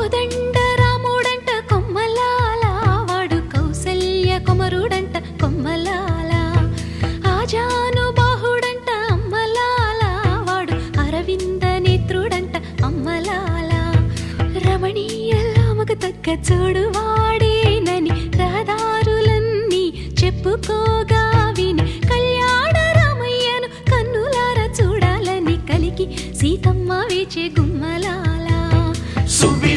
కోదండ రాముడంట కొమ్మలాల, వాడు కౌసల్య కుమరుడంట కొమ్మలాల. ఆజానుబాహుడంట అమ్మలాల, వాడు అరవింద నేత్రుడంట అమ్మలాల. రమణీయలామకు తగ్గ చూడువాడేనని రహదారులన్నీ చెప్పుకోగా విని, కళ్యాణ రామయ్యను కన్నులార చూడాలని కలిగి సీతమ్మ వేచే గుమ్మలాల. సువ్వి